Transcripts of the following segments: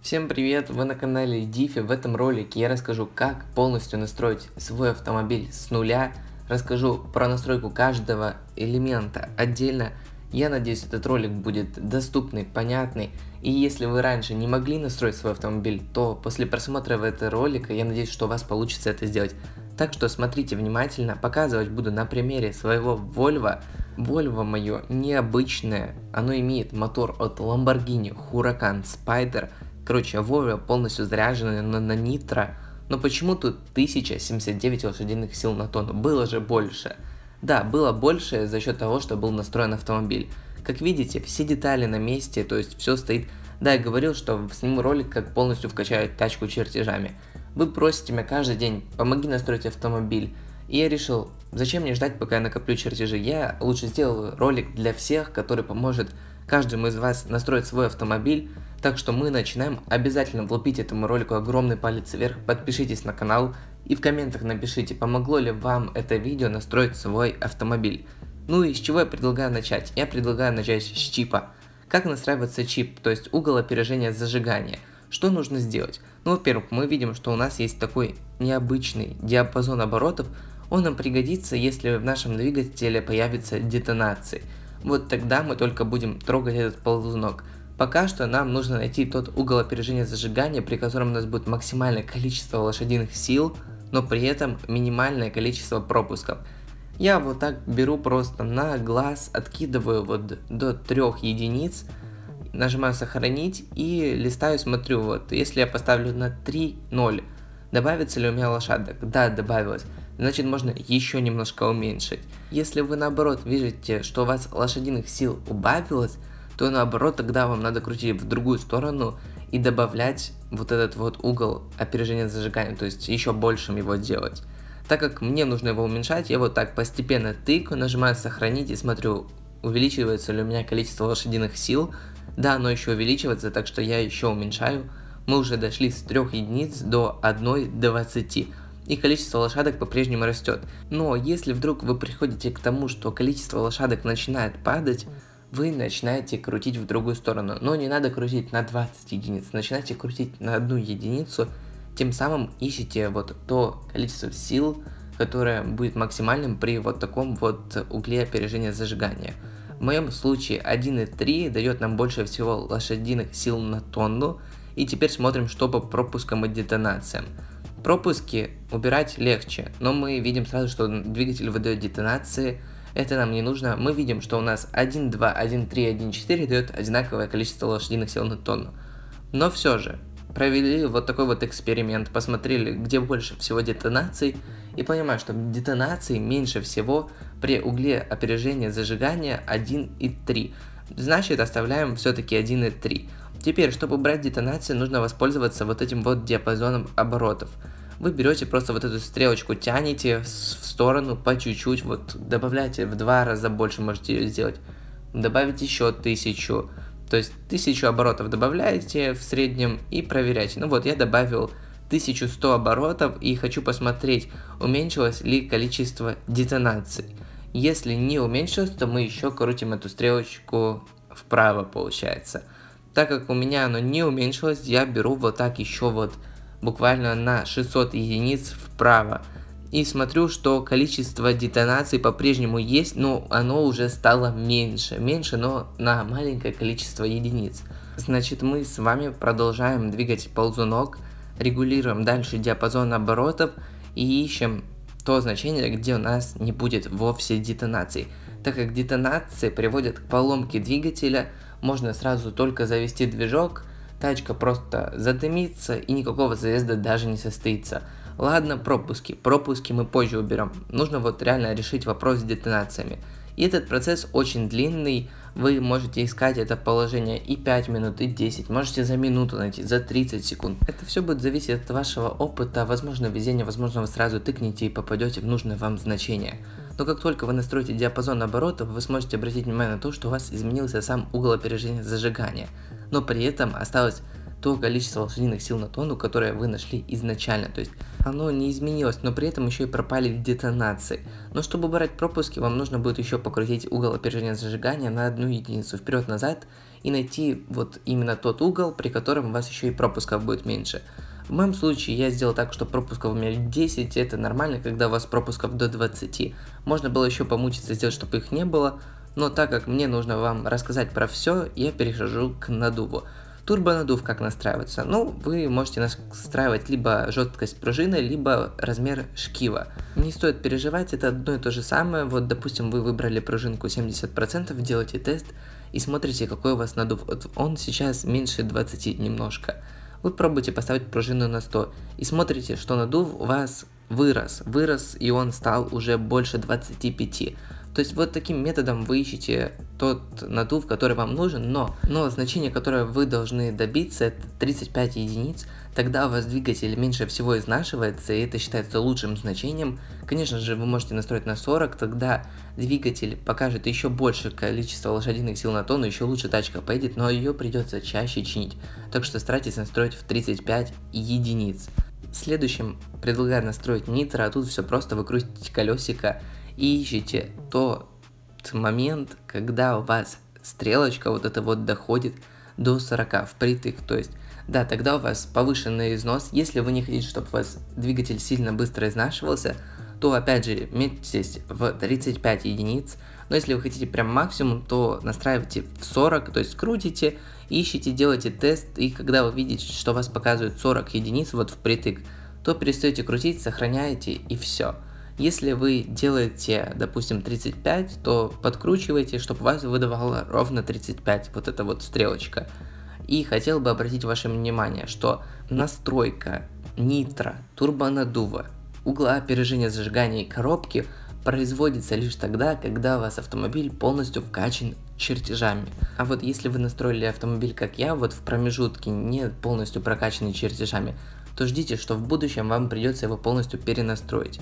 Всем привет, вы на канале Дифи. В этом ролике я расскажу, как полностью настроить свой автомобиль с нуля, расскажу про настройку каждого элемента отдельно. Я надеюсь, этот ролик будет доступный, понятный, и если вы раньше не могли настроить свой автомобиль, то после просмотра этого ролика я надеюсь, что у вас получится это сделать. Так что смотрите внимательно, показывать буду на примере своего Volvo. Volvo мое необычное, оно имеет мотор от Lamborghini Huracan Spider. Короче, Volvo полностью заряженная на нитро, но почему тут 1079 лошадиных сил на тонну? Было же больше. Да, было больше за счет того, что был настроен автомобиль. Как видите, все детали на месте, то есть все стоит. Да, я говорил, что сниму ролик, как полностью вкачать тачку чертежами. Вы просите меня каждый день, помоги настроить автомобиль. И я решил, зачем мне ждать, пока я накоплю чертежи? Я лучше сделаю ролик для всех, который поможет каждому из вас настроить свой автомобиль. Так что мы начинаем. Обязательно влупите этому ролику огромный палец вверх, подпишитесь на канал и в комментах напишите, помогло ли вам это видео настроить свой автомобиль. Ну и с чего я предлагаю начать? Я предлагаю начать с чипа. Как настраивается чип, то есть угол опережения зажигания. Что нужно сделать? Ну, во-первых, мы видим, что у нас есть такой необычный диапазон оборотов. Он нам пригодится, если в нашем двигателе появится детонации. Вот тогда мы только будем трогать этот ползунок. Пока что нам нужно найти тот угол опережения зажигания, при котором у нас будет максимальное количество лошадиных сил, но при этом минимальное количество пропусков. Я вот так беру просто на глаз, откидываю вот до 3 единиц, нажимаю сохранить и листаю, смотрю, вот если я поставлю на 3.0, добавится ли у меня лошадок? Да, добавилось. Значит, можно еще немножко уменьшить. Если вы наоборот видите, что у вас лошадиных сил убавилось, то наоборот тогда вам надо крутить в другую сторону и добавлять вот этот вот угол опережения зажигания, то есть еще большим его делать. Так как мне нужно его уменьшать, я вот так постепенно тыкаю, нажимаю сохранить и смотрю, увеличивается ли у меня количество лошадиных сил. Да, оно еще увеличивается, так что я еще уменьшаю. Мы уже дошли с 3 единиц до 1 до 20. И количество лошадок по-прежнему растет. Но если вдруг вы приходите к тому, что количество лошадок начинает падать, вы начинаете крутить в другую сторону. Но не надо крутить на 20 единиц, начинайте крутить на 1 единицу. Тем самым ищите вот то количество сил, которое будет максимальным при вот таком вот угле опережения зажигания. В моем случае 1.3 дает нам больше всего лошадиных сил на тонну. И теперь смотрим, что по пропускам и детонациям. Пропуски убирать легче, но мы видим сразу, что двигатель выдает детонации. Это нам не нужно. Мы видим, что у нас 1.2, 1.3, 1.4 дает одинаковое количество лошадиных сил на тонну. Но все же, провели вот такой вот эксперимент, посмотрели, где больше всего детонаций, и понимаем, что детонаций меньше всего при угле опережения зажигания 1.3. Значит, оставляем все-таки 1.3. Теперь, чтобы убрать детонации, нужно воспользоваться вот этим вот диапазоном оборотов. Вы берете просто вот эту стрелочку, тянете в сторону по чуть-чуть, вот добавляете в 2 раза больше, можете ее сделать. Добавить еще 1000, то есть 1000 оборотов добавляете в среднем и проверяйте. Ну вот, я добавил 1100 оборотов и хочу посмотреть, уменьшилось ли количество детонаций. Если не уменьшилось, то мы еще крутим эту стрелочку вправо, получается. Так как у меня оно не уменьшилось, я беру вот так еще вот буквально на 600 единиц вправо. И смотрю, что количество детонаций по-прежнему есть, но оно уже стало меньше. Меньше, но на маленькое количество единиц. Значит, мы с вами продолжаем двигать ползунок, регулируем дальше диапазон оборотов и ищем то значение, где у нас не будет вовсе детонаций. Так как детонации приводят к поломке двигателя, можно сразу только завести движок, тачка просто задымится и никакого заезда даже не состоится. Ладно, пропуски. Пропуски мы позже уберем. Нужно вот реально решить вопрос с детонациями. И этот процесс очень длинный. Вы можете искать это положение и 5 минут, и 10. Можете за минуту найти, за 30 секунд. Это все будет зависеть от вашего опыта. Возможно, везение, возможно, вы сразу тыкнете и попадете в нужное вам значение. Но как только вы настроите диапазон оборотов, вы сможете обратить внимание на то, что у вас изменился сам угол опережения зажигания. Но при этом осталось то количество лошадиных сил на тонну, которое вы нашли изначально. То есть оно не изменилось, но при этом еще и пропали детонации. Но чтобы убрать пропуски, вам нужно будет еще покрутить угол опережения зажигания на 1 единицу вперед-назад и найти вот именно тот угол, при котором у вас еще и пропусков будет меньше. В моем случае я сделал так, что пропусков у меня 10, это нормально, когда у вас пропусков до 20. Можно было еще помучиться сделать, чтобы их не было, но так как мне нужно вам рассказать про все, я перехожу к надуву. Турбонадув как настраивается? Ну, вы можете настраивать либо жесткость пружины, либо размер шкива. Не стоит переживать, это одно и то же самое. Вот, допустим, вы выбрали пружинку 70%, делаете тест и смотрите, какой у вас надув. Вот он сейчас меньше 20 немножко. Вы пробуете поставить пружину на 100 и смотрите, что надув у вас вырос и он стал уже больше 25. То есть вот таким методом вы ищете тот надув, который вам нужен, но значение, которое вы должны добиться, это 35 единиц, тогда у вас двигатель меньше всего изнашивается, и это считается лучшим значением. Конечно же, вы можете настроить на 40, тогда двигатель покажет еще больше количество лошадиных сил на тонну, еще лучше тачка поедет, но ее придется чаще чинить, так что старайтесь настроить в 35 единиц. Следующим предлагаю настроить нитро, а тут все просто, вы крутите колесико и ищите тот момент, когда у вас стрелочка вот эта вот доходит до 40 впритык, то есть, да, тогда у вас повышенный износ. Если вы не хотите, чтобы у вас двигатель сильно быстро изнашивался, то опять же метьтесь в 35 единиц, но если вы хотите прям максимум, то настраивайте в 40, то есть крутите, ищите, делайте тест, и когда вы видите, что у вас показывает 40 единиц вот впритык, то перестаете крутить, сохраняете и все. Если вы делаете, допустим, 35, то подкручивайте, чтобы вас выдавало ровно 35, вот эта вот стрелочка. И хотел бы обратить ваше внимание, что настройка нитро, турбонаддува, угла опережения зажигания и коробки производится лишь тогда, когда у вас автомобиль полностью вкачан чертежами. А вот если вы настроили автомобиль, как я, вот в промежутке не полностью прокачанный чертежами, то ждите, что в будущем вам придется его полностью перенастроить.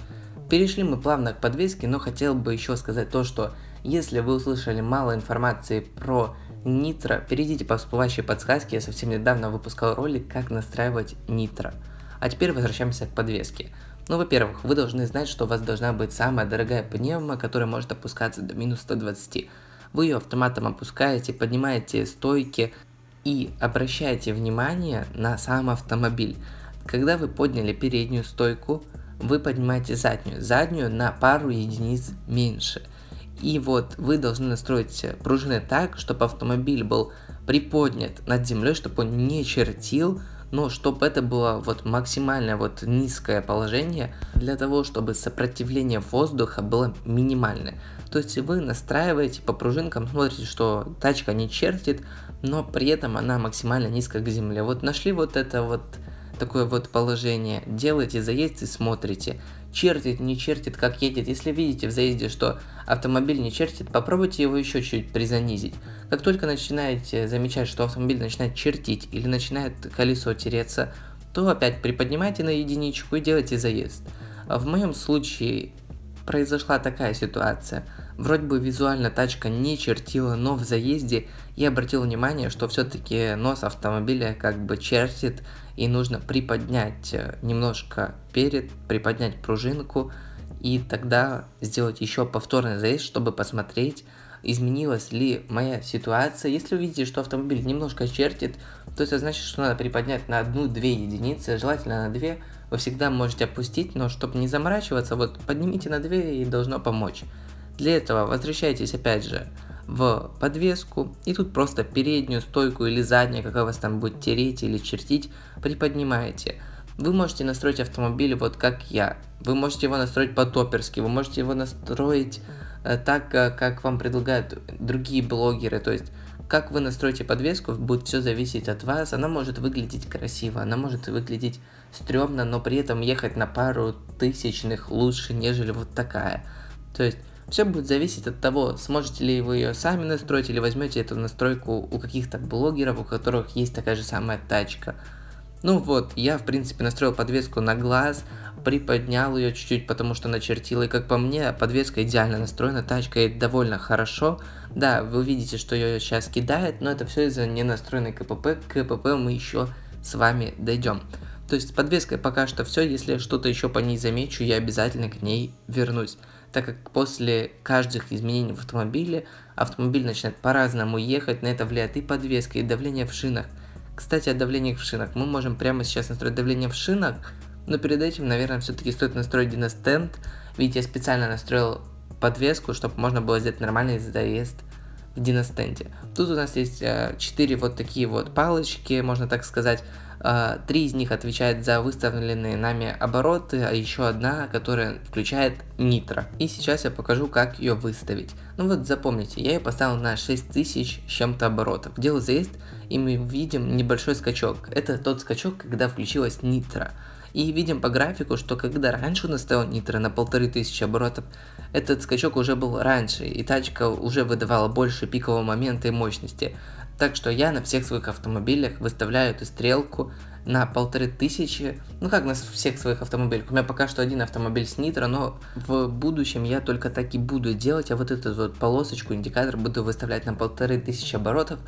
Перешли мы плавно к подвеске, но хотел бы еще сказать то, что если вы услышали мало информации про нитро, перейдите по всплывающей подсказке, я совсем недавно выпускал ролик, как настраивать нитро. А теперь возвращаемся к подвеске. Ну, во-первых, вы должны знать, что у вас должна быть самая дорогая пневма, которая может опускаться до минус 120. Вы ее автоматом опускаете, поднимаете стойки и обращаете внимание на сам автомобиль. Когда вы подняли переднюю стойку, вы поднимаете заднюю на пару единиц меньше. И вот вы должны настроить пружины так, чтобы автомобиль был приподнят над землей, чтобы он не чертил, но чтобы это было вот максимально вот низкое положение, для того, чтобы сопротивление воздуха было минимальное. То есть вы настраиваете по пружинкам, смотрите, что тачка не чертит, но при этом она максимально низко к земле. Вот нашли вот это вот такое вот положение, делайте заезд и смотрите, чертит, не чертит, как едет. Если видите в заезде, что автомобиль не чертит, попробуйте его еще чуть призанизить. Как только начинаете замечать, что автомобиль начинает чертить или начинает колесо тереться, то опять приподнимайте на единичку и делайте заезд. В моем случае произошла такая ситуация. Вроде бы визуально тачка не чертила, но в заезде я обратил внимание, что все-таки нос автомобиля как бы чертит, и нужно приподнять немножко перед, приподнять пружинку, и тогда сделать еще повторный заезд, чтобы посмотреть, изменилась ли моя ситуация. Если увидите, что автомобиль немножко чертит, то это значит, что надо приподнять на 1-2 единицы, желательно на 2. Вы всегда можете опустить, но чтобы не заморачиваться, вот поднимите на 2 и должно помочь. Для этого возвращайтесь опять же в подвеску, и тут просто переднюю стойку или заднюю, какая вас там будет тереть или чертить, приподнимаете. Вы можете настроить автомобиль вот как я. Вы можете его настроить по-топерски, вы можете его настроить так, как вам предлагают другие блогеры. То есть, как вы настроите подвеску, будет все зависеть от вас. Она может выглядеть красиво, она может выглядеть стрёмно, но при этом ехать на пару тысячных лучше, нежели вот такая. То есть, все будет зависеть от того, сможете ли вы ее сами настроить, или возьмете эту настройку у каких-то блогеров, у которых есть такая же самая тачка. Ну вот, я в принципе настроил подвеску на глаз, приподнял ее чуть-чуть, потому что начертила, и как по мне, подвеска идеально настроена, тачка едет довольно хорошо. Да, вы видите, что ее сейчас кидает, но это все из-за ненастроенной КПП, к КПП мы еще с вами дойдем. То есть с подвеской пока что все, если что-то еще по ней замечу, я обязательно к ней вернусь, так как после каждых изменений в автомобиле автомобиль начинает по-разному ехать, на это влияет и подвеска, и давление в шинах. Кстати, о давлении в шинах. Мы можем прямо сейчас настроить давление в шинах, но перед этим, наверное, все-таки стоит настроить диностенд, ведь я специально настроил подвеску, чтобы можно было сделать нормальный заезд в диностенде. Тут у нас есть 4 вот такие вот палочки, можно так сказать. 3 из них отвечают за выставленные нами обороты, а еще одна, которая включает нитро. И сейчас я покажу, как ее выставить. Ну вот запомните, я ее поставил на 6000 с чем-то оборотов. Делаю заезд, и мы видим небольшой скачок. Это тот скачок, когда включилась нитро. И видим по графику, что когда раньше у нас стоял нитро на 1500 оборотов, этот скачок уже был раньше, и тачка уже выдавала больше пикового момента и мощности. Так что я на всех своих автомобилях выставляю эту стрелку на 1500, ну как на всех своих автомобилях. У меня пока что один автомобиль с нитро, но в будущем я только так и буду делать, а вот эту вот полосочку, индикатор буду выставлять на 1500 оборотов,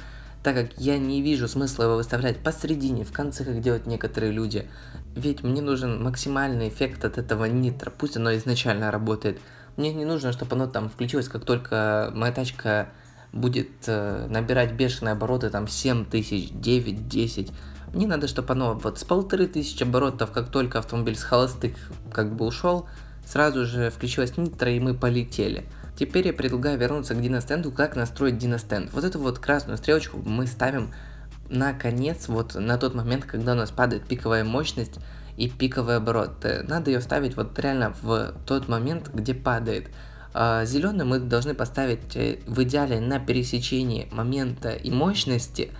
так как я не вижу смысла его выставлять посередине, в конце, как делают некоторые люди. Ведь мне нужен максимальный эффект от этого нитро, пусть оно изначально работает. Мне не нужно, чтобы оно там включилось, как только моя тачка будет набирать бешеные обороты, там 7000, 9, 10. Мне надо, чтобы оно вот с 1500 оборотов, как только автомобиль с холостых как бы ушел, сразу же включилась нитро, и мы полетели. Теперь я предлагаю вернуться к диностенду, как настроить диностенд. Вот эту вот красную стрелочку мы ставим на конец, вот на тот момент, когда у нас падает пиковая мощность и пиковый оборот. Надо ее ставить вот реально в тот момент, где падает. Зеленый мы должны поставить в идеале на пересечении момента и мощности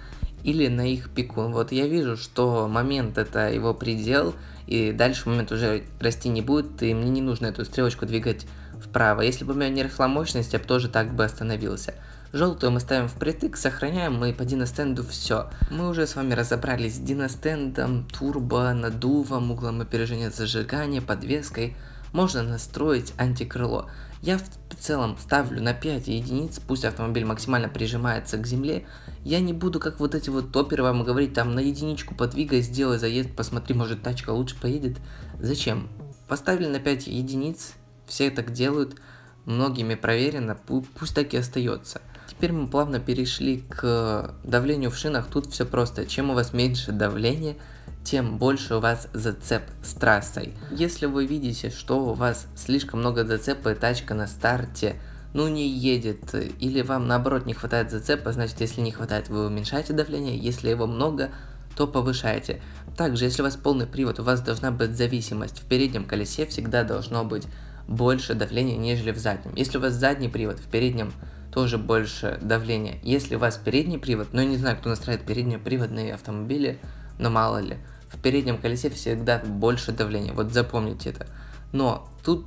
или на их пику. Вот я вижу, что момент это его предел, и дальше момент уже расти не будет, и мне не нужно эту стрелочку двигать вправо. Если бы у меня не росла мощность, я бы тоже так бы остановился. Желтую мы ставим впритык, сохраняем, и по диностенду все. Мы уже с вами разобрались с диностендом, турбо, надувом, углом опережения зажигания, подвеской. Можно настроить антикрыло. Я в целом ставлю на 5 единиц, пусть автомобиль максимально прижимается к земле. Я не буду, как вот эти вот топеры, вам говорить, там на единичку подвигай, сделай заезд, посмотри, может тачка лучше поедет. Зачем? Поставили на 5 единиц, все так делают, многими проверено, пусть так и остается. Теперь мы плавно перешли к давлению в шинах. Тут все просто. Чем у вас меньше давления, тем больше у вас зацеп с трассой. Если вы видите, что у вас слишком много зацепа и тачка на старте ну не едет, или вам наоборот не хватает зацепа, значит если не хватает, вы уменьшаете давление, если его много, то повышаете. Также если у вас полный привод, у вас должна быть зависимость. В переднем колесе всегда должно быть больше давления, нежели в заднем. Если у вас задний привод, в переднем тоже больше давления. Если у вас передний привод, ну я не знаю, кто настраивает переднеприводные автомобили, но мало ли, в переднем колесе всегда больше давления, вот запомните это. Но тут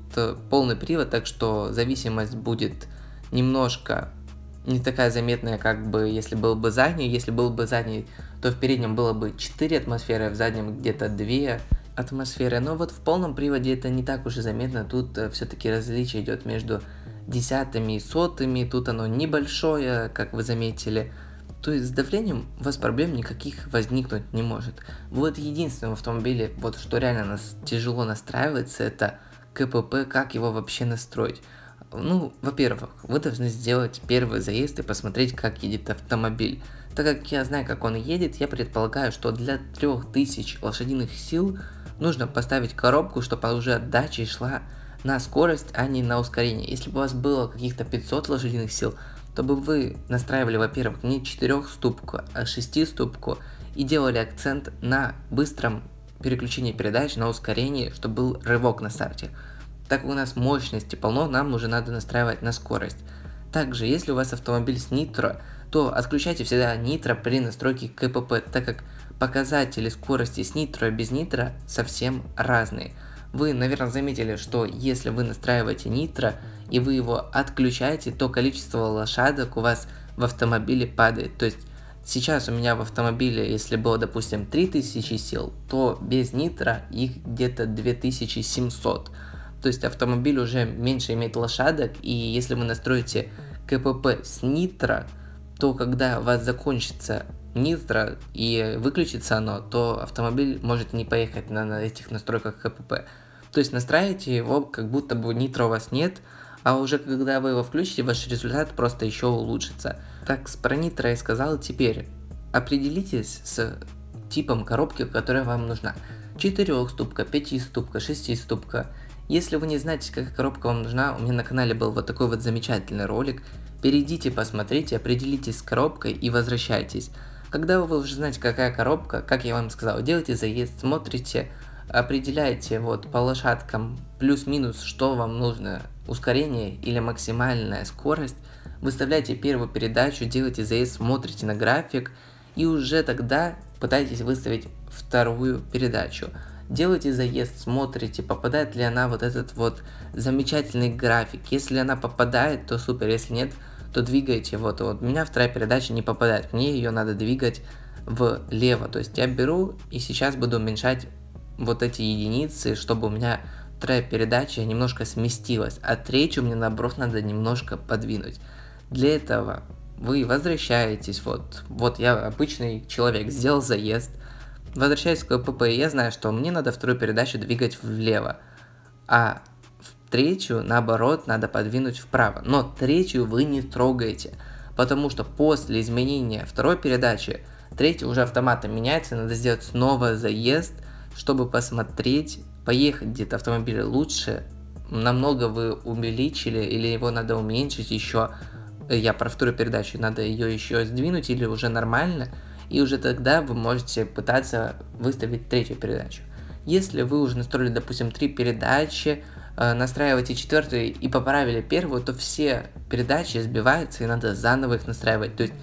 полный привод, так что зависимость будет немножко не такая заметная, как бы если был бы задний. Если был бы задний, то в переднем было бы 4 атмосферы, в заднем где-то 2 атмосферы. Но вот в полном приводе это не так уж и заметно, тут все-таки различие идет между десятыми и сотыми, тут оно небольшое, как вы заметили. То есть с давлением у вас проблем никаких возникнуть не может. Вот единственное в автомобиле, вот что реально нас тяжело настраивается, это КПП, как его вообще настроить. Ну, во-первых, вы должны сделать первый заезд и посмотреть, как едет автомобиль. Так как я знаю, как он едет, я предполагаю, что для 3000 лошадиных сил нужно поставить коробку, чтобы уже отдача шла на скорость, а не на ускорение. Если бы у вас было каких-то 500 лошадиных сил, то бы вы настраивали, во-первых, не 4-ступку, а 6-ступку и делали акцент на быстром переключении передач, на ускорении, чтобы был рывок на старте. Так как у нас мощности полно, нам уже надо настраивать на скорость. Также, если у вас автомобиль с нитро, то отключайте всегда нитро при настройке КПП, так как показатели скорости с нитро и без нитро совсем разные. Вы, наверное, заметили, что если вы настраиваете нитро и вы его отключаете, то количество лошадок у вас в автомобиле падает. То есть сейчас у меня в автомобиле, если было, допустим, 3000 сил, то без нитро их где-то 2700. То есть автомобиль уже меньше имеет лошадок, и если вы настроите КПП с нитро, то когда у вас закончится нитро и выключится оно, то автомобиль может не поехать на этих настройках КПП. То есть настраивайте его, как будто бы нитро у вас нет, а уже когда вы его включите, ваш результат просто еще улучшится. Так, про нитро я сказал, теперь определитесь с типом коробки, которая вам нужна. 4-ступка, 5-ступка, 6-ступка. Если вы не знаете, какая коробка вам нужна, у меня на канале был вот такой вот замечательный ролик. Перейдите, посмотрите, определитесь с коробкой и возвращайтесь. Когда вы уже знаете, какая коробка, как я вам сказал, делайте заезд, смотрите, определяйте вот по лошадкам плюс-минус, что вам нужно, ускорение или максимальная скорость, выставляйте первую передачу, делайте заезд, смотрите на график и уже тогда пытайтесь выставить вторую передачу. Делайте заезд, смотрите, попадает ли она вот этот вот замечательный график. Если она попадает, то супер, если нет, то двигайте. Вот у меня вторая передача не попадает, мне ее надо двигать влево. То есть я беру и сейчас буду уменьшать вот эти единицы, чтобы у меня вторая передача немножко сместилась, а третью мне наоборот надо немножко подвинуть. Для этого вы возвращаетесь, вот я обычный человек, сделал заезд, возвращаюсь к КПП, и я знаю, что мне надо вторую передачу двигать влево, а третью, наоборот, надо подвинуть вправо. Но третью вы не трогаете, потому что после изменения второй передачи, третья уже автоматом меняется, надо сделать снова заезд, чтобы посмотреть, поехать где-то автомобиль лучше, намного вы увеличили или его надо уменьшить еще. Я про вторую передачу, надо ее еще сдвинуть или уже нормально, и уже тогда вы можете пытаться выставить третью передачу. Если вы уже настроили, допустим, 3 передачи, настраиваете четвертую и поправили первую, то все передачи сбиваются и надо заново их настраивать. То есть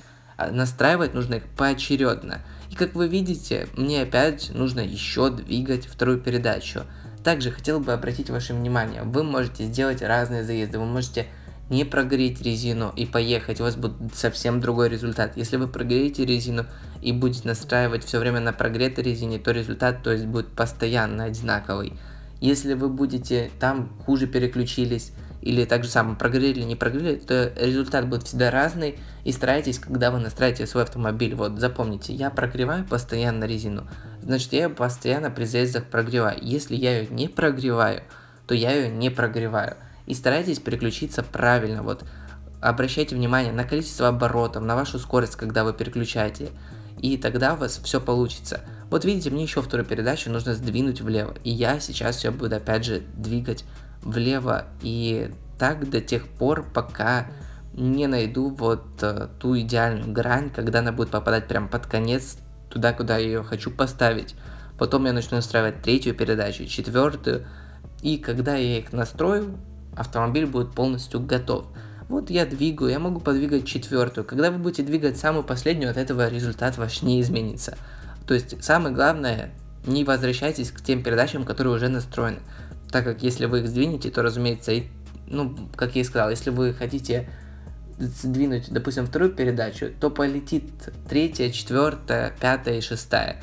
настраивать нужно их поочередно. И как вы видите, мне опять нужно еще двигать вторую передачу. Также хотел бы обратить ваше внимание, вы можете сделать разные заезды, вы можете не прогреть резину и поехать, у вас будет совсем другой результат. Если вы прогреете резину и будете настраивать все время на прогретой резине, то результат, то есть, будет постоянно одинаковый. Если вы будете там хуже переключились или так же самое прогрели, не прогрели, то результат будет всегда разный. И старайтесь, когда вы настраиваете свой автомобиль, вот запомните, я прогреваю постоянно резину, значит я ее постоянно при заездах прогреваю. Если я ее не прогреваю, то я ее не прогреваю. И старайтесь переключиться правильно, вот обращайте внимание на количество оборотов, на вашу скорость, когда вы переключаете, и тогда у вас все получится. Вот видите, мне еще вторую передачу нужно сдвинуть влево, и я сейчас все буду опять же двигать влево, и так до тех пор, пока не найду вот ту идеальную грань, когда она будет попадать прям под конец, туда, куда я ее хочу поставить. Потом я начну настраивать третью передачу, четвертую, и когда я их настрою, автомобиль будет полностью готов. Вот я двигаю, я могу подвигать четвертую. Когда вы будете двигать самую последнюю, от этого результат ваш не изменится. То есть самое главное, не возвращайтесь к тем передачам, которые уже настроены. Так как если вы их сдвинете, то разумеется, как я и сказал, если вы хотите сдвинуть, допустим, вторую передачу, то полетит третья, четвертая, пятая и шестая.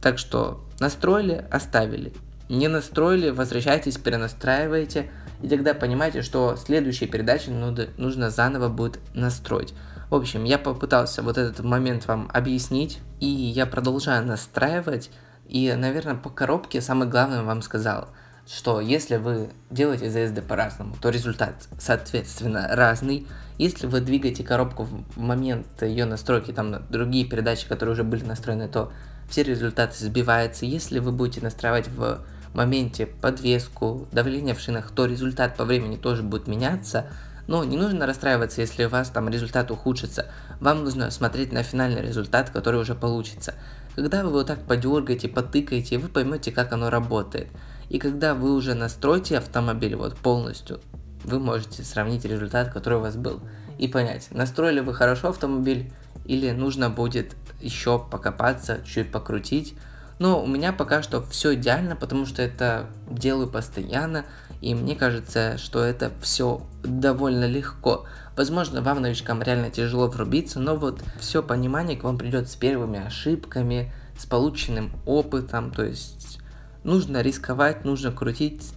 Так что настроили, оставили. Не настроили, возвращайтесь, перенастраивайте. И тогда понимаете, что следующие передачи нужно заново будет настроить. В общем, я попытался вот этот момент вам объяснить. И я продолжаю настраивать. И, наверное, по коробке самое главное вам сказал, что если вы делаете заезды по-разному, то результат, соответственно, разный. Если вы двигаете коробку в момент ее настройки, там на другие передачи, которые уже были настроены, то все результаты сбиваются. Если вы будете настраивать в моменте подвеску, давление в шинах, то результат по времени тоже будет меняться. Но не нужно расстраиваться, если у вас там результат ухудшится. Вам нужно смотреть на финальный результат, который уже получится. Когда вы вот так подергаете, потыкаете, вы поймете, как оно работает. И когда вы уже настроите автомобиль вот полностью, вы можете сравнить результат, который у вас был. И понять, настроили вы хорошо автомобиль или нужно будет еще покопаться, чуть покрутить. Но у меня пока что все идеально, потому что это делаю постоянно, и мне кажется, что это все довольно легко. Возможно, вам, новичкам, реально тяжело врубиться, но вот все понимание к вам придет с первыми ошибками, с полученным опытом, то есть нужно рисковать, нужно крутить.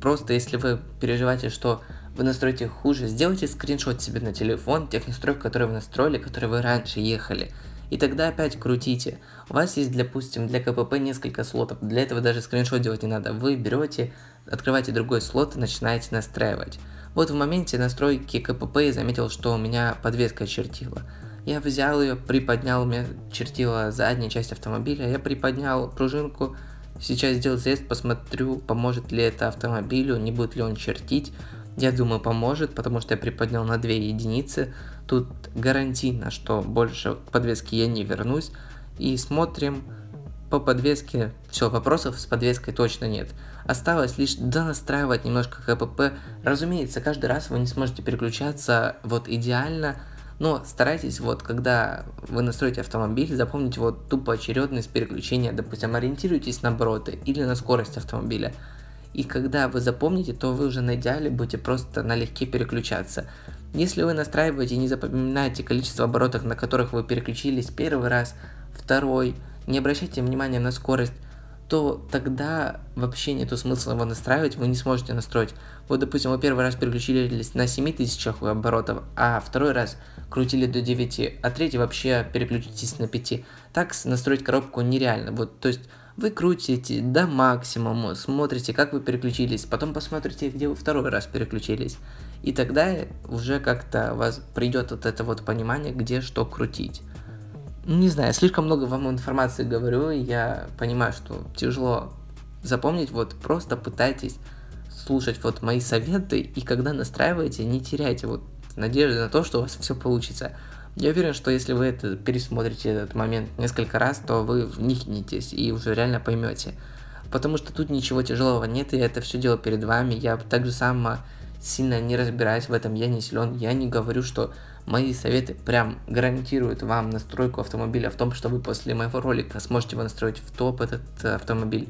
Просто если вы переживаете, что вы настроите хуже, сделайте скриншот себе на телефон тех настроек, которые вы настроили, которые вы раньше ехали. и тогда опять крутите. У вас есть, допустим, для КПП несколько слотов, для этого даже скриншот делать не надо. Вы берете, открываете другой слот и начинаете настраивать. Вот в моменте настройки КПП я заметил, что у меня подвеска чертила. Я взял ее, приподнял, у меня чертила задняя часть автомобиля, я приподнял пружинку, сейчас сделал заезд, посмотрю, поможет ли это автомобилю, не будет ли он чертить. Я думаю, поможет, потому что я приподнял на 2 единицы, тут гарантийно, что больше к подвеске я не вернусь. И смотрим по подвеске, все, вопросов с подвеской точно нет. Осталось лишь донастраивать немножко КПП. Разумеется, каждый раз вы не сможете переключаться вот идеально, но старайтесь вот, когда вы настроите автомобиль, запомните вот тупо очередность переключения, допустим, ориентируйтесь на обороты или на скорость автомобиля. И когда вы запомните, то вы уже на идеале будете просто налегке переключаться. Если вы настраиваете и не запоминаете количество оборотов, на которых вы переключились первый раз, второй, не обращайте внимания на скорость, то тогда вообще нету смысла его настраивать, вы не сможете настроить. Вот, допустим, вы первый раз переключились на 7000 оборотов, а второй раз крутили до 9, а третий вообще переключитесь на 5. Так настроить коробку нереально. Вот, то есть вы крутите до максимума, смотрите, как вы переключились, потом посмотрите, где вы второй раз переключились. И тогда уже как-то у вас придет вот это вот понимание, где что крутить. Не знаю, слишком много вам информации говорю, я понимаю, что тяжело запомнить, вот просто пытайтесь слушать вот мои советы, и когда настраиваете, не теряйте вот надежды на то, что у вас все получится. Я уверен, что если вы это пересмотрите этот момент несколько раз, то вы вникнетесь и уже реально поймете. Потому что тут ничего тяжелого нет, и я это все делаю перед вами, я также сам сильно не разбираюсь в этом, я не силен, я не говорю, что мои советы прям гарантируют вам настройку автомобиля в том, что вы после моего ролика сможете его настроить в топ этот автомобиль.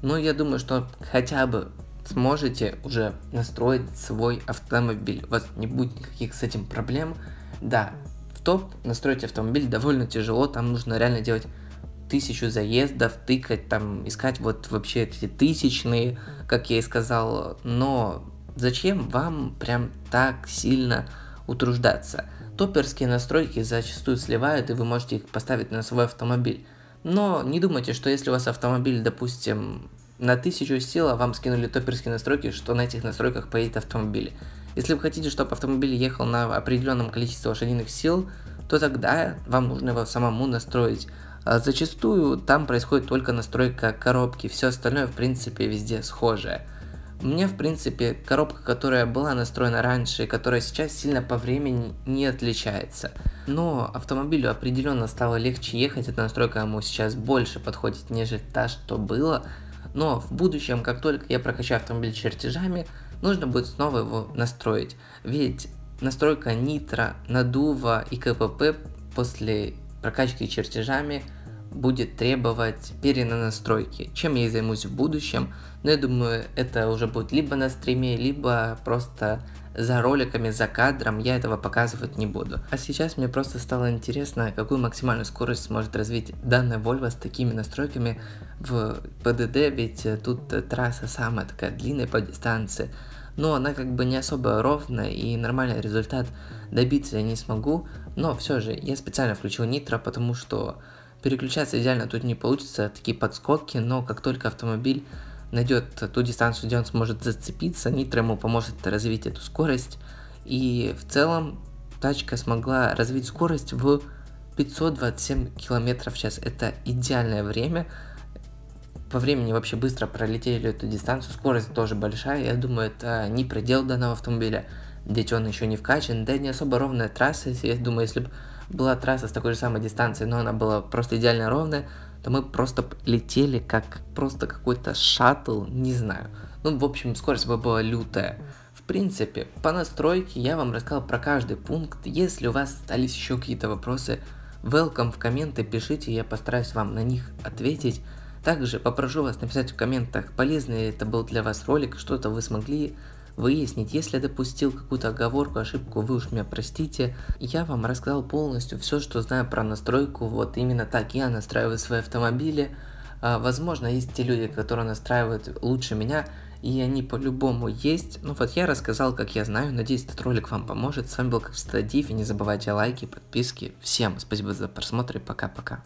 Но я думаю, что хотя бы сможете уже настроить свой автомобиль. У вас не будет никаких с этим проблем. Да, в топ настроить автомобиль довольно тяжело, там нужно реально делать 1000 заездов, тыкать, там, искать вот вообще эти тысячные, как я и сказал, но зачем вам прям так сильно утруждаться? Топерские настройки зачастую сливают, и вы можете их поставить на свой автомобиль. Но не думайте, что если у вас автомобиль, допустим, на 1000 сил, а вам скинули топерские настройки, что на этих настройках поедет автомобиль. Если вы хотите, чтобы автомобиль ехал на определенном количестве лошадиных сил, то тогда вам нужно его самому настроить. Зачастую там происходит только настройка коробки, все остальное в принципе везде схожее. Мне, в принципе, коробка, которая была настроена раньше, и которая сейчас сильно по времени не отличается. Но автомобилю определенно стало легче ехать, эта настройка ему сейчас больше подходит, нежели та, что было. Но в будущем, как только я прокачаю автомобиль чертежами, нужно будет снова его настроить. Ведь настройка нитро, надува и КПП после прокачки чертежами будет требовать перенастройки, чем я и займусь в будущем, но я думаю, это уже будет либо на стриме, либо просто за роликами, за кадром, я этого показывать не буду. А сейчас мне просто стало интересно, какую максимальную скорость сможет развить данная Volvo с такими настройками в ПДД, ведь тут трасса самая такая длинная по дистанции, но она как бы не особо ровная, и нормальный результат добиться я не смогу, но все же я специально включил нитро, потому что переключаться идеально тут не получится, такие подскоки, но как только автомобиль найдет ту дистанцию, где он сможет зацепиться, нитро ему поможет развить эту скорость, и в целом тачка смогла развить скорость в 527 км в час, это идеальное время. По времени вообще быстро пролетели эту дистанцию, скорость тоже большая, я думаю, это не предел данного автомобиля, ведь он еще не вкачан, да и не особо ровная трасса, я думаю, если бы была трасса с такой же самой дистанцией, но она была просто идеально ровная, то мы просто летели как просто какой-то шаттл, не знаю. Ну, в общем, скорость бы была лютая. В принципе, по настройке я вам рассказал про каждый пункт. Если у вас остались еще какие-то вопросы, welcome в комменты, пишите, я постараюсь вам на них ответить. Также попрошу вас написать в комментах, полезный ли это был для вас ролик, что-то вы смогли выяснить. Если я допустил какую-то оговорку, ошибку, вы уж меня простите. Я вам рассказал полностью все, что знаю про настройку. Вот именно так я настраиваю свои автомобили. Возможно, есть те люди, которые настраивают лучше меня, и они по-любому есть. Ну вот я рассказал, как я знаю. Надеюсь, этот ролик вам поможет. С вами был, как всегда, Див. И не забывайте лайки, подписки. Всем спасибо за просмотр и пока-пока.